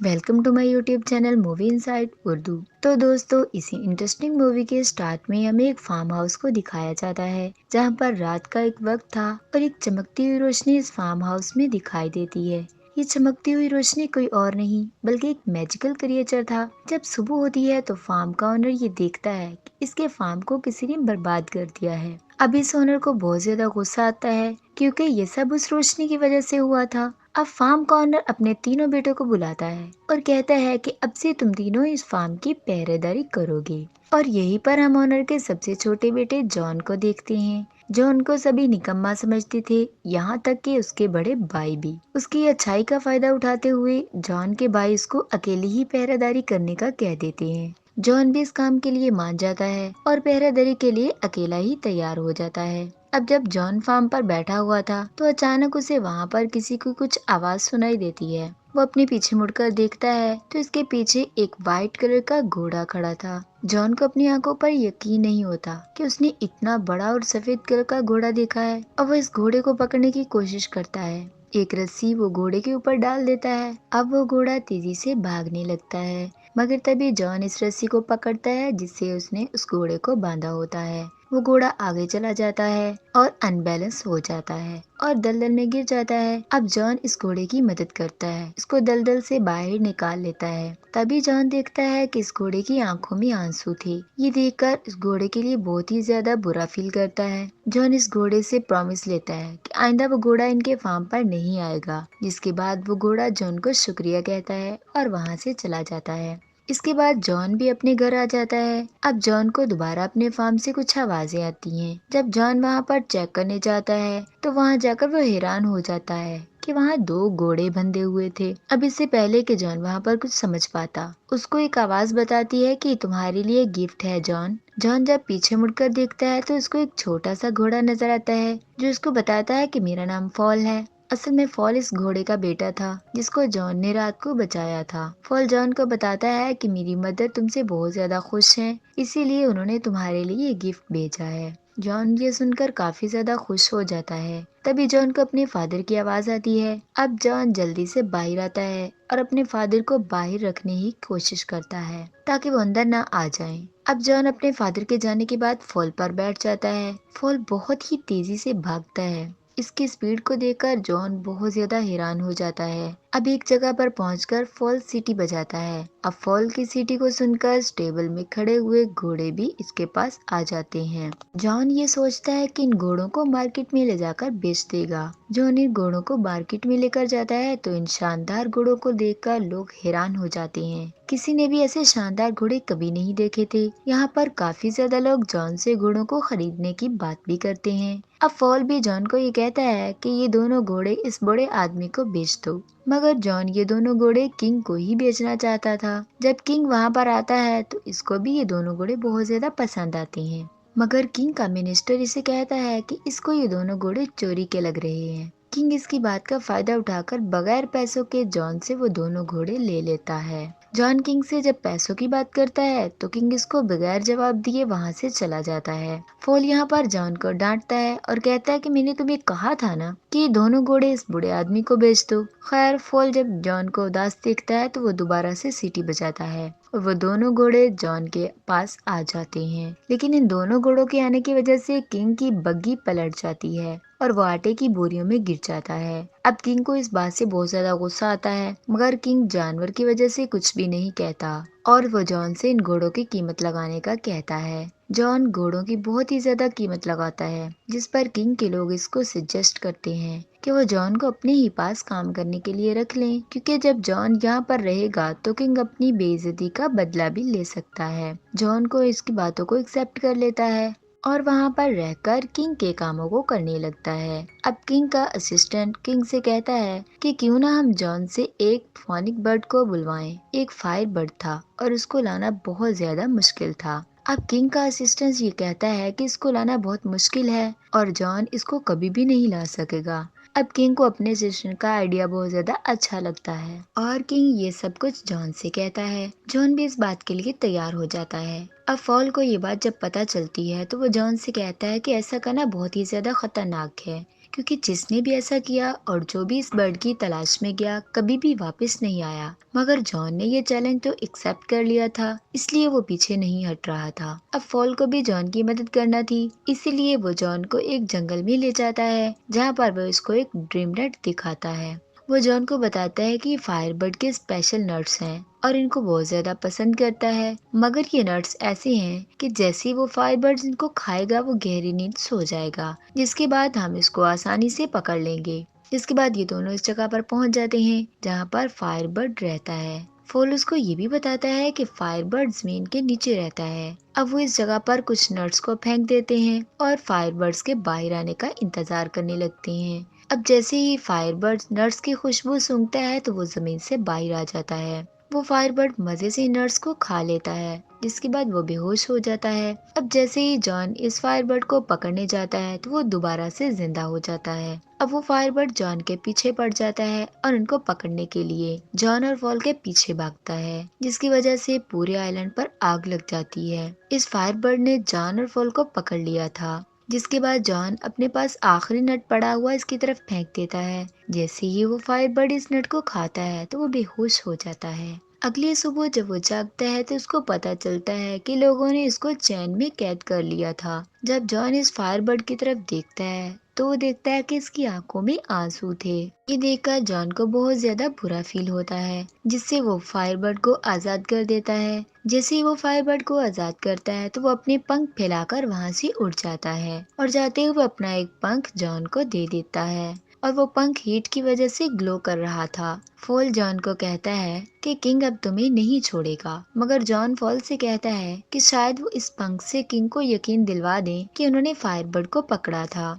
Welcome to my YouTube channel movie inside Urdu. तो दोस्तों, इसी इंटरेस्टिंग मूवी के स्टार्ट में हमें एक फार्म हाउस को दिखाया जाता है जहां पर रात का एक वक्त था और एक चमकती हुई रोशनी इस फार्म हाउस में दिखाई देती है। ये चमकती हुई रोशनी कोई और नहीं बल्कि एक मैजिकल क्रिएचर था। जब सुबह होती है तो फार्म का ओनर ये देखता है कि इसके फार्म को किसी ने बर्बाद कर दिया है। अब इस ओनर को बहुत ज्यादा गुस्सा आता है क्योंकि ये सब उस रोशनी की वजह से हुआ था। अब फार्म का ओनर अपने तीनों बेटों को बुलाता है और कहता है कि अब से तुम तीनों इस फार्म की पहरेदारी करोगे। और यहीं पर हम ओनर के सबसे छोटे बेटे जॉन को देखते हैं। जॉन को सभी निकम्मा समझते थे, यहाँ तक कि उसके बड़े भाई भी। उसकी अच्छाई का फायदा उठाते हुए जॉन के भाई उसको अकेली ही पहरेदारी करने का कह देते हैं। जॉन भी इस काम के लिए मान जाता है और पहरेदारी के लिए अकेला ही तैयार हो जाता है। अब जब जॉन फार्म पर बैठा हुआ था तो अचानक उसे वहाँ पर किसी की कुछ आवाज सुनाई देती है। वो अपने पीछे मुड़कर देखता है तो इसके पीछे एक वाइट कलर का घोड़ा खड़ा था। जॉन को अपनी आंखों पर यकीन नहीं होता कि उसने इतना बड़ा और सफेद कलर का घोड़ा देखा है। अब वो इस घोड़े को पकड़ने की कोशिश करता है। एक रस्सी वो घोड़े के ऊपर डाल देता है। अब वो घोड़ा तेजी से भागने लगता है, मगर तभी जॉन इस रस्सी को पकड़ता है जिससे उसने उस घोड़े को बांधा होता है। वो घोड़ा आगे चला जाता है और अनबैलेंस हो जाता है और दलदल में गिर जाता है। अब जॉन इस घोड़े की मदद करता है, इसको दलदल से बाहर निकाल लेता है। तभी जॉन देखता है कि इस घोड़े की आंखों में आंसू थे। ये देखकर इस घोड़े के लिए बहुत ही ज्यादा बुरा फील करता है। जॉन इस घोड़े से प्रॉमिस लेता है कि आइंदा वो घोड़ा इनके फार्म पर नहीं आएगा, जिसके बाद वो घोड़ा जॉन को शुक्रिया कहता है और वहाँ से चला जाता है। इसके बाद जॉन भी अपने घर आ जाता है। अब जॉन को दोबारा अपने फार्म से कुछ आवाजें आती हैं। जब जॉन वहाँ पर चेक करने जाता है तो वहाँ जाकर वो हैरान हो जाता है कि वहाँ दो घोड़े बंधे हुए थे। अब इससे पहले कि जॉन वहाँ पर कुछ समझ पाता, उसको एक आवाज बताती है कि तुम्हारे लिए गिफ्ट है जॉन। जॉन जब पीछे मुड़कर देखता है तो उसको एक छोटा सा घोड़ा नजर आता है जो उसको बताता है कि मेरा नाम फॉल है। असल में फॉल इस घोड़े का बेटा था जिसको जॉन ने रात को बचाया था। फॉल जॉन को बताता है कि मेरी मदर तुमसे बहुत ज्यादा खुश है, इसीलिए उन्होंने तुम्हारे लिए ये गिफ्ट भेजा है। जॉन ये सुनकर काफी ज्यादा खुश हो जाता है। तभी जॉन को अपने फादर की आवाज आती है। अब जॉन जल्दी से बाहर आता है और अपने फादर को बाहर रखने की कोशिश करता है ताकि वो अंदर ना आ जाए। अब जॉन अपने फादर के जाने के बाद फॉल पर बैठ जाता है। फॉल बहुत ही तेजी से भागता है। इसकी स्पीड को देखकर जॉन बहुत ज्यादा हैरान हो जाता है। अब एक जगह पर पहुंचकर फॉल सीटी बजाता है। अब फॉल की सीटी को सुनकर स्टेबल में खड़े हुए घोड़े भी इसके पास आ जाते हैं। जॉन ये सोचता है कि इन घोड़ों को मार्केट में ले जाकर बेच देगा। जॉन इन घोड़ों को मार्केट में लेकर जाता है तो इन शानदार घोड़ों को देखकर लोग हैरान हो जाते हैं। किसी ने भी ऐसे शानदार घोड़े कभी नहीं देखे थे। यहाँ पर काफी ज्यादा लोग जॉन से घोड़ों को खरीदने की बात भी करते हैं। अब फॉल भी जॉन को ये कहता है कि ये दोनों घोड़े इस बड़े आदमी को बेच दो, मगर जॉन ये दोनों घोड़े किंग को ही बेचना चाहता था। जब किंग वहाँ पर आता है तो इसको भी ये दोनों घोड़े बहुत ज्यादा पसंद आते हैं, मगर किंग का मिनिस्टर इसे कहता है कि इसको ये दोनों घोड़े चोरी के लग रहे हैं। किंग इसकी बात का फायदा उठाकर बगैर पैसों के जॉन से वो दोनों घोड़े ले लेता है। जॉन किंग से जब पैसों की बात करता है तो किंग इसको बगैर जवाब दिए वहाँ से चला जाता है। फॉल यहाँ पर जॉन को डांटता है और कहता है कि मैंने तुम्हें कहा था ना कि ये दोनों घोड़े इस बूढ़े आदमी को बेच दो। खैर, फॉल जब जॉन को उदास देखता है तो वो दोबारा से सीटी बजाता है और वो दोनों घोड़े जॉन के पास आ जाते हैं। लेकिन इन दोनों घोड़ों के आने की वजह से किंग की बग्गी पलट जाती है और वो आटे की बोरियों में गिर जाता है। अब किंग को इस बात से बहुत ज्यादा गुस्सा आता है, मगर किंग जानवर की वजह से कुछ भी नहीं कहता और वो जॉन से इन घोड़ों की कीमत लगाने का कहता है। जॉन घोड़ों की बहुत ही ज्यादा कीमत लगाता है, जिस पर किंग के लोग इसको सजेस्ट करते हैं कि वो जॉन को अपने ही पास काम करने के लिए रख लें, क्योंकि जब जॉन यहाँ पर रहेगा तो किंग अपनी बेइज्जती का बदला भी ले सकता है। जॉन को इसकी बातों को एक्सेप्ट कर लेता है और वहाँ पर रहकर किंग के कामों को करने लगता है। अब किंग का असिस्टेंट किंग से कहता है कि क्यों ना हम जॉन से एक फोनिक बर्ड को बुलवाएं। एक फायर बर्ड था और उसको लाना बहुत ज्यादा मुश्किल था। अब किंग का असिस्टेंट ये कहता है कि इसको लाना बहुत मुश्किल है और जॉन इसको कभी भी नहीं ला सकेगा। अब किंग को अपने असिस्टेंट का आइडिया बहुत ज्यादा अच्छा लगता है और किंग ये सब कुछ जॉन से कहता है। जॉन भी इस बात के लिए तैयार हो जाता है। अब फॉल को ये बात जब पता चलती है तो वो जॉन से कहता है कि ऐसा करना बहुत ही ज्यादा खतरनाक है, क्योंकि जिसने भी ऐसा किया और जो भी इस बर्ड की तलाश में गया कभी भी वापस नहीं आया। मगर जॉन ने ये चैलेंज तो एक्सेप्ट कर लिया था, इसलिए वो पीछे नहीं हट रहा था। अब फॉल को भी जॉन की मदद करना थी, इसीलिए वो जॉन को एक जंगल में ले जाता है जहाँ पर वो इसको एक ड्रीम नेट दिखाता है। वो जॉन को बताता है कि फायरबर्ड के स्पेशल नट्स हैं और इनको बहुत ज्यादा पसंद करता है। मगर ये नट्स ऐसे हैं कि जैसे ही वो फायरबर्ड इनको खाएगा वो गहरी नींद सो जाएगा, जिसके बाद हम इसको आसानी से पकड़ लेंगे। जिसके बाद ये दोनों इस जगह पर पहुंच जाते हैं जहाँ पर फायरबर्ड रहता है। फॉल उसको ये भी बताता है कि फायरबर्ड जमीन के नीचे रहता है। अब वो इस जगह पर कुछ नट्स को फेंक देते हैं और फायरबर्ड्स के बाहर आने का इंतजार करने लगते हैं। अब जैसे ही फायरबर्ड नट्स की खुशबू सूंघता है तो वो जमीन से बाहर आ जाता है। वो फायरबर्ड मजे से नट्स को खा लेता है, जिसके बाद वो बेहोश हो जाता है। अब जैसे ही जॉन इस फायरबर्ड को पकड़ने जाता है तो वो दोबारा से जिंदा हो जाता है। अब वो फायरबर्ड जॉन के पीछे पड़ जाता है और उनको पकड़ने के लिए जॉन और फॉल के पीछे भागता है, जिसकी वजह से पूरे आइलैंड पर आग लग जाती है। इस फायरबर्ड ने जॉन और फॉल को पकड़ लिया था, जिसके बाद जॉन अपने पास आखिरी नट पड़ा हुआ इसकी तरफ फेंक देता है। जैसे ही वो फायरबर्ड इस नट को खाता है तो वो बेहोश हो जाता है। अगली सुबह जब वो जागता है तो उसको पता चलता है कि लोगों ने इसको चैन में कैद कर लिया था। जब जॉन इस फायरबर्ड की तरफ देखता है तो वो देखता है कि इसकी आंखों में आंसू थे। ये देखकर जॉन को बहुत ज्यादा बुरा फील होता है, जिससे वो फायरबर्ड को आजाद कर देता है। जैसे ही वो फायरबर्ड को आजाद करता है तो वो अपने पंख फैलाकर वहाँ से उड़ जाता है और जाते हुए अपना एक पंख जॉन को दे देता है और वो पंख हीट की वजह से ग्लो कर रहा था। फॉल जॉन को कहता है कि किंग अब तुम्हें नहीं छोड़ेगा, मगर जॉन फॉल से कहता है कि शायद वो इस पंख से किंग को यकीन दिलवा दें कि उन्होंने फायरबर्ड को पकड़ा था।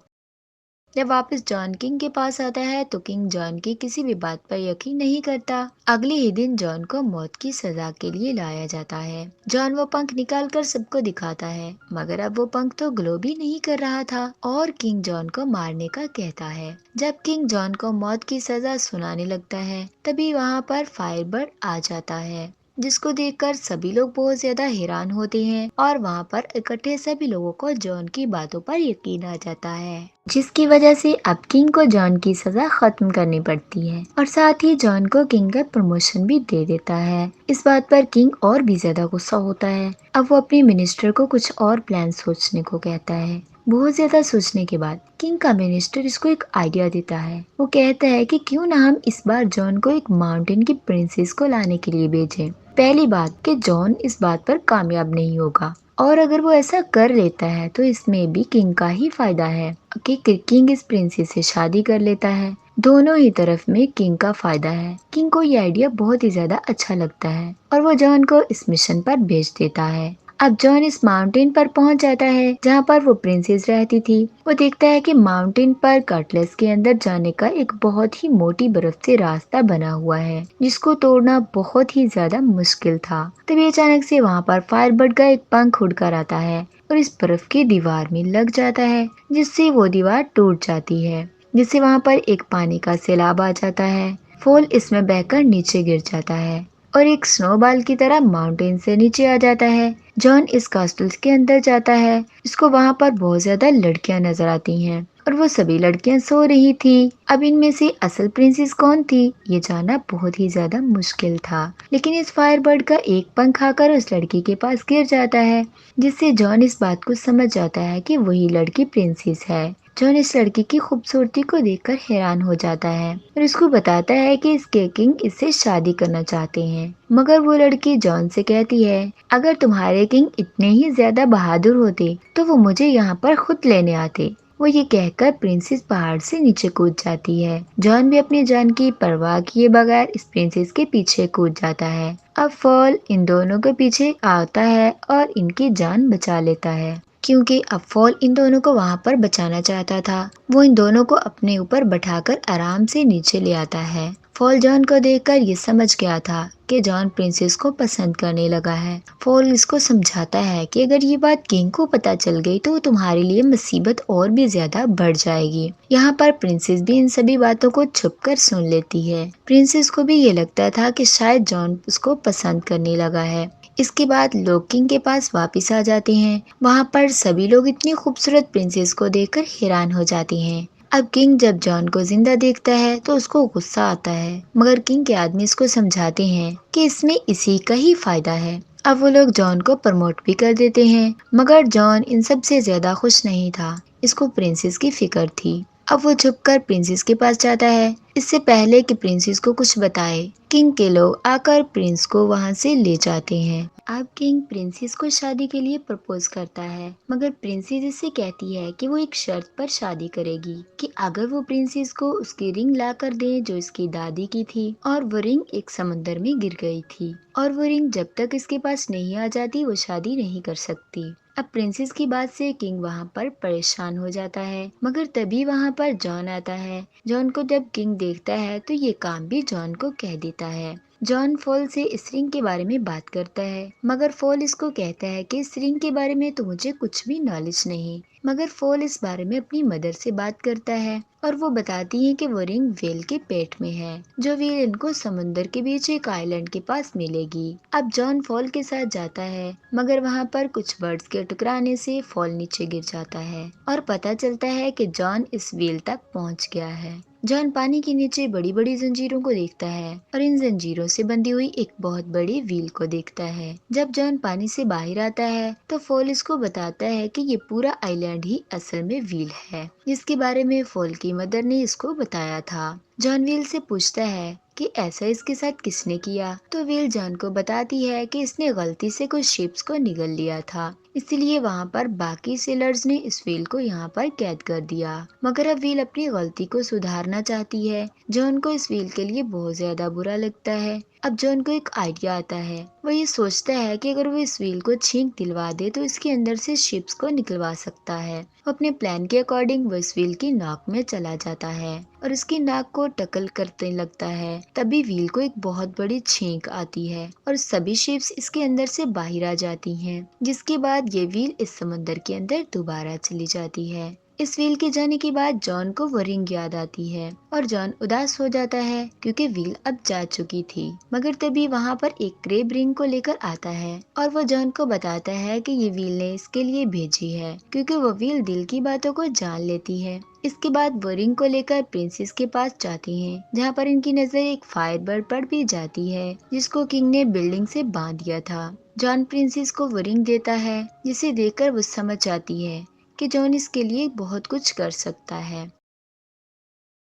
जब वापस जॉन किंग के पास आता है तो किंग जॉन की किसी भी बात पर यकीन नहीं करता। अगले ही दिन जॉन को मौत की सजा के लिए लाया जाता है। जॉन वो पंख निकाल कर सबको दिखाता है, मगर अब वो पंख तो ग्लो भी नहीं कर रहा था और किंग जॉन को मारने का कहता है। जब किंग जॉन को मौत की सजा सुनाने लगता है तभी वहाँ पर फायरबर्ड आ जाता है, जिसको देखकर सभी लोग बहुत ज्यादा हैरान होते हैं और वहाँ पर इकट्ठे सभी लोगों को जॉन की बातों पर यकीन आ जाता है, जिसकी वजह से अब किंग को जॉन की सजा खत्म करनी पड़ती है और साथ ही जॉन को किंग का प्रमोशन भी दे देता है। इस बात पर किंग और भी ज्यादा गुस्सा होता है। अब वो अपने मिनिस्टर को कुछ और प्लान सोचने को कहता है। बहुत ज्यादा सोचने के बाद किंग का मिनिस्टर इसको एक आइडिया देता है। वो कहता है कि क्यों ना हम इस बार जॉन को एक माउंटेन की प्रिंसेस को लाने के लिए भेजें। पहली बात कि जॉन इस बात पर कामयाब नहीं होगा और अगर वो ऐसा कर लेता है तो इसमें भी किंग का ही फायदा है कि किंग इस प्रिंसेस से शादी कर लेता है। दोनों ही तरफ में किंग का फायदा है। किंग को ये आइडिया बहुत ही ज्यादा अच्छा लगता है और वो जॉन को इस मिशन पर भेज देता है। अब जॉन इस माउंटेन पर पहुंच जाता है जहाँ पर वो प्रिंसेस रहती थी। वो देखता है कि माउंटेन पर कटलेस के अंदर जाने का एक बहुत ही मोटी बर्फ से रास्ता बना हुआ है, जिसको तोड़ना बहुत ही ज्यादा मुश्किल था। तभी अचानक से वहाँ पर फायरबर्ड का एक पंख उड़कर आता है और इस बर्फ की दीवार में लग जाता है, जिससे वो दीवार टूट जाती है, जिससे वहाँ पर एक पानी का सैलाब आ जाता है। फॉल इसमें बहकर नीचे गिर जाता है और एक स्नोबॉल की तरह माउंटेन से नीचे आ जाता है। जॉन इस कास्टल के अंदर जाता है। इसको वहाँ पर बहुत ज्यादा लड़कियां नजर आती हैं और वो सभी लड़कियां सो रही थी। अब इनमें से असल प्रिंसेस कौन थी ये जानना बहुत ही ज्यादा मुश्किल था, लेकिन इस फायरबर्ड का एक पंख आकर उस लड़की के पास गिर जाता है, जिससे जॉन इस बात को समझ जाता है कि वही लड़की प्रिंसेस है। जॉन इस लड़की की खूबसूरती को देखकर हैरान हो जाता है और इसको बताता है कि इसके किंग इससे शादी करना चाहते हैं। मगर वो लड़की जॉन से कहती है, अगर तुम्हारे किंग इतने ही ज्यादा बहादुर होते तो वो मुझे यहाँ पर खुद लेने आते। वो ये कहकर प्रिंसेस पहाड़ से नीचे कूद जाती है। जॉन भी अपनी जान की परवाह किए बगैर इस प्रिंसेस के पीछे कूद जाता है। अब फॉल इन दोनों के पीछे आता है और इनकी जान बचा लेता है, क्योंकि अब फॉल इन दोनों को वहाँ पर बचाना चाहता था। वो इन दोनों को अपने ऊपर बैठाकर आराम से नीचे ले आता है। फॉल जॉन को देखकर ये समझ गया था कि जॉन प्रिंसेस को पसंद करने लगा है। फॉल इसको समझाता है कि अगर ये बात किंग को पता चल गई तो तुम्हारे लिए मुसीबत और भी ज्यादा बढ़ जाएगी। यहाँ पर प्रिंसेस भी इन सभी बातों को छुपकर सुन लेती है। प्रिंसेस को भी ये लगता था कि शायद जॉन उसको पसंद करने लगा है। इसके बाद लोग किंग के पास वापस आ जाते हैं। वहाँ पर सभी लोग इतनी खूबसूरत प्रिंसेस को देखकर हैरान हो जाते हैं। अब किंग जब जॉन को जिंदा देखता है तो उसको गुस्सा आता है, मगर किंग के आदमी इसको समझाते हैं कि इसमें इसी का ही फायदा है। अब वो लोग जॉन को प्रमोट भी कर देते हैं, मगर जॉन इन सब से ज्यादा खुश नहीं था। इसको प्रिंसेस की फिक्र थी। अब वो छुपकर प्रिंसेस के पास जाता है, इससे पहले कि प्रिंसेस को कुछ बताए। किंग के लोग आकर प्रिंस को वहाँ से ले जाते हैं। अब किंग प्रिंसेस को शादी के लिए प्रपोज करता है, मगर प्रिंसेस इससे कहती है कि वो एक शर्त पर शादी करेगी, कि अगर वो प्रिंसेस को उसकी रिंग ला कर दे जो इसकी दादी की थी, और वो रिंग एक समुद्र में गिर गई थी, और वो रिंग जब तक इसके पास नहीं आ जाती वो शादी नहीं कर सकती। अब प्रिंसेस की बात से किंग वहाँ पर परेशान हो जाता है, मगर तभी वहाँ पर जॉन आता है। जॉन को जब किंग देखता है तो ये काम भी जॉन को कह देता है। जॉन फॉल से इस रिंग के बारे में बात करता है, मगर फॉल इसको कहता है कि इस रिंग के बारे में तो मुझे कुछ भी नॉलेज नहीं। मगर फॉल इस बारे में अपनी मदर से बात करता है, और वो बताती है कि वो रिंग व्हेल के पेट में है, जो व्हेल इनको समुद्र के बीच एक आइलैंड के पास मिलेगी। अब जॉन फॉल के साथ जाता है, मगर वहाँ पर कुछ बर्ड्स के टकराने से फॉल नीचे गिर जाता है, और पता चलता है कि जॉन इस व्हेल तक पहुँच गया है। जॉन पानी के नीचे बड़ी बड़ी जंजीरों को देखता है, और इन जंजीरों से बंधी हुई एक बहुत बड़ी व्हील को देखता है। जब जॉन पानी से बाहर आता है तो फॉल इसको बताता है कि ये पूरा आइलैंड ही असल में व्हील है, जिसके बारे में फॉल की मदर ने इसको बताया था। जॉन व्हील से पूछता है कि ऐसा इसके साथ किसने किया, तो व्हील जॉन को बताती है कि इसने गलती से कुछ शिप्स को निगल लिया था, इसलिए वहाँ पर बाकी सेलर्स ने इस व्हील को यहाँ पर कैद कर दिया। मगर अब व्हील अपनी गलती को सुधारना चाहती है। जॉन को इस व्हील के लिए बहुत ज्यादा बुरा लगता है। अब जॉन को एक आइडिया आता है। वो ये सोचता है कि अगर वो इस व्हील को छींक दिलवा दे तो इसके अंदर से शिप्स को निकलवा सकता है। अपने प्लान के अकॉर्डिंग वो इस व्हील की नाक में चला जाता है और उसकी नाक को टकल करने लगता है। तभी व्हील को एक बहुत बड़ी छींक आती है और सभी शिप्स इसके अंदर से बाहर आ जाती हैं, जिसके बाद ये व्हील इस समुद्र के अंदर दोबारा चली जाती है। इस व्हील के जाने के बाद जॉन को वो रिंग याद आती है और जॉन उदास हो जाता है क्योंकि व्हील अब जा चुकी थी। मगर तभी वहाँ पर एक क्रेब रिंग को लेकर आता है और वो जॉन को बताता है कि ये व्हील ने इसके लिए भेजी है, क्योंकि वो व्हील दिल की बातों को जान लेती है। इसके बाद वो रिंग को लेकर प्रिंसेस के पास जाती हैं, जहाँ पर इनकी नजर एक फायरबर्ड पर भी जाती है, जिसको किंग ने बिल्डिंग से बांध दिया था। जॉन प्रिंसेस को वो रिंग देता है, जिसे देखकर वो समझ जाती है कि जॉन इसके लिए बहुत कुछ कर सकता है।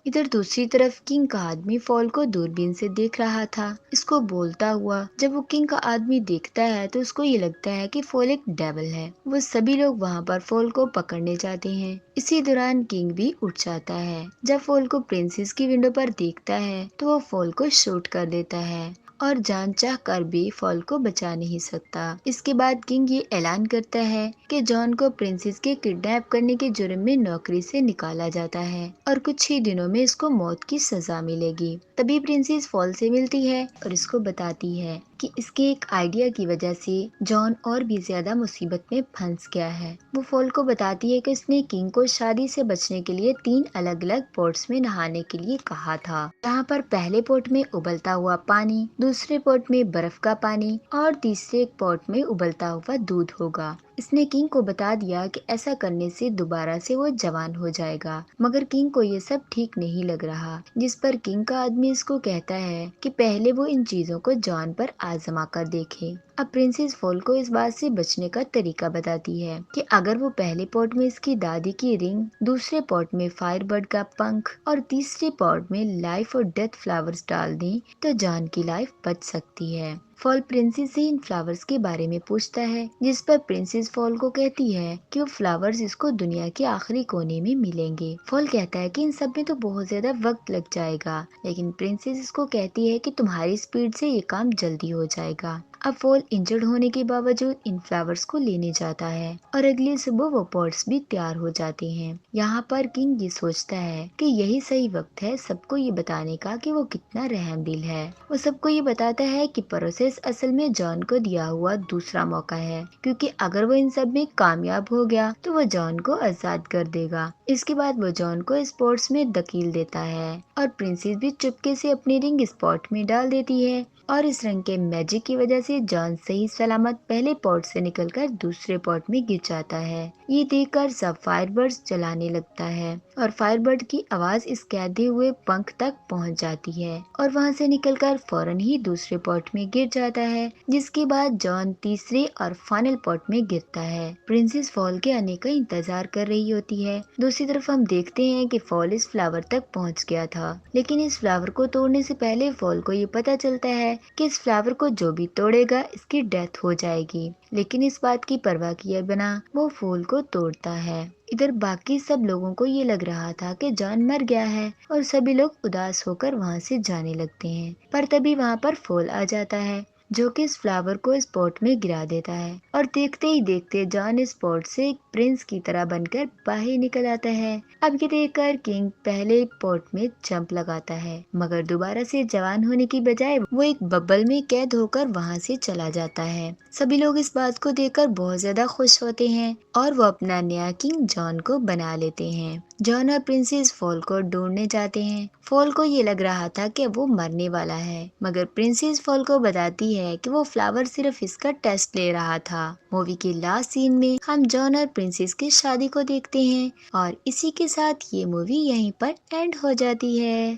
इधर दूसरी तरफ किंग का आदमी फॉल को दूरबीन से देख रहा था, इसको बोलता हुआ। जब वो किंग का आदमी देखता है तो उसको ये लगता है कि फॉल एक डेविल है। वो सभी लोग वहाँ पर फॉल को पकड़ने जाते हैं। इसी दौरान किंग भी उठ जाता है। जब फॉल को प्रिंसेस की विंडो पर देखता है तो वो फॉल को शूट कर देता है और जान चाह कर भी फॉल को बचा नहीं सकता। इसके बाद किंग ये ऐलान करता है कि जॉन को प्रिंसेस के किडनैप करने के जुर्म में नौकरी से निकाला जाता है और कुछ ही दिनों में इसको मौत की सजा मिलेगी। तभी प्रिंसेस फॉल से मिलती है और इसको बताती है कि इसके एक आइडिया की वजह से जॉन और भी ज्यादा मुसीबत में फंस गया है। वो फॉल को बताती है कि उसने किंग को शादी से बचने के लिए 3 अलग अलग पोट्स में नहाने के लिए कहा था, जहाँ पर पहले पोट में उबलता हुआ पानी, दूसरे पोट में बर्फ का पानी और तीसरे पोट में उबलता हुआ दूध होगा। इसने किंग को बता दिया कि ऐसा करने से दोबारा से वो जवान हो जाएगा, मगर किंग को ये सब ठीक नहीं लग रहा, जिस पर किंग का आदमी इसको कहता है कि पहले वो इन चीजों को जॉन पर आजमा कर देखे। अब प्रिंसेस फॉल को इस बात से बचने का तरीका बताती है कि अगर वो पहले पॉट में इसकी दादी की रिंग, दूसरे पॉट में फायरबर्ड का पंख और तीसरे पॉट में लाइफ और डेथ फ्लावर्स डाल दें तो जॉन की लाइफ बच सकती है। फॉल प्रिंसेस से इन फ्लावर्स के बारे में पूछता है, जिस पर प्रिंसेस फॉल को कहती है कि वो फ्लावर्स इसको दुनिया के आखिरी कोने में मिलेंगे। फॉल कहता है कि इन सब में तो बहुत ज्यादा वक्त लग जाएगा, लेकिन प्रिंसेस इसको कहती है कि तुम्हारी स्पीड से ये काम जल्दी हो जाएगा। अब फॉल इंजर्ड होने के बावजूद इन फ्लावर्स को लेने जाता है और अगली सुबह वो पॉट्स भी तैयार हो जाते हैं। यहाँ पर किंग ये सोचता है कि यही सही वक्त है सबको ये बताने का कि वो कितना रहमदिल है। वो सबको ये बताता है कि प्रोसेस असल में जॉन को दिया हुआ दूसरा मौका है, क्योंकि अगर वो इन सब में कामयाब हो गया तो वो जॉन को आजाद कर देगा। इसके बाद वो जॉन को स्पोर्ट्स में धकेल देता है और प्रिंसेस भी चुपके से अपनी रिंग स्पॉट में डाल देती है और इस रंग के मैजिक की वजह से जॉन सही सलामत पहले पॉट से निकलकर दूसरे पॉट में गिर जाता है। ये देखकर सब फायरबर्ड्स जलाने लगता है और फायरबर्ड की आवाज इस कैदे हुए पंख तक पहुंच जाती है और वहां से निकलकर फौरन ही दूसरे पॉट में गिर जाता है, जिसके बाद जॉन तीसरे और फाइनल पॉट में गिरता है। प्रिंसेस फॉल के आने का इंतजार कर रही होती है। दूसरी तरफ हम देखते हैं कि फॉल इस फ्लावर तक पहुंच गया था, लेकिन इस फ्लावर को तोड़ने से पहले फॉल को ये पता चलता है कि इस फ्लावर को जो भी तोड़ेगा इसकी डेथ हो जाएगी, लेकिन इस बात की परवाह किए बिना वो फूल को तोड़ता है। इधर बाकी सब लोगों को ये लग रहा था कि जॉन मर गया है और सभी लोग उदास होकर वहाँ से जाने लगते हैं, पर तभी वहाँ पर फूल आ जाता है जो कि इस फ्लावर को इस पॉट में गिरा देता है और देखते ही देखते जॉन इस पॉट से एक प्रिंस की तरह बनकर बाहर निकल आता है। अब ये देखकर किंग पहले पॉट में जंप लगाता है, मगर दोबारा से जवान होने की बजाय वो एक बबल में कैद होकर वहाँ से चला जाता है। सभी लोग इस बात को देखकर बहुत ज्यादा खुश होते हैं और वो अपना नया किंग जॉन को बना लेते हैं। जॉन और प्रिंसेस फॉल को ढूंढने जाते हैं। फॉल को ये लग रहा था कि वो मरने वाला है, मगर प्रिंसेस फॉल को बताती है कि वो फ्लावर सिर्फ इसका टेस्ट ले रहा था। मूवी के लास्ट सीन में हम जॉन और प्रिंसेस की शादी को देखते हैं और इसी के साथ ये मूवी यहीं पर एंड हो जाती है।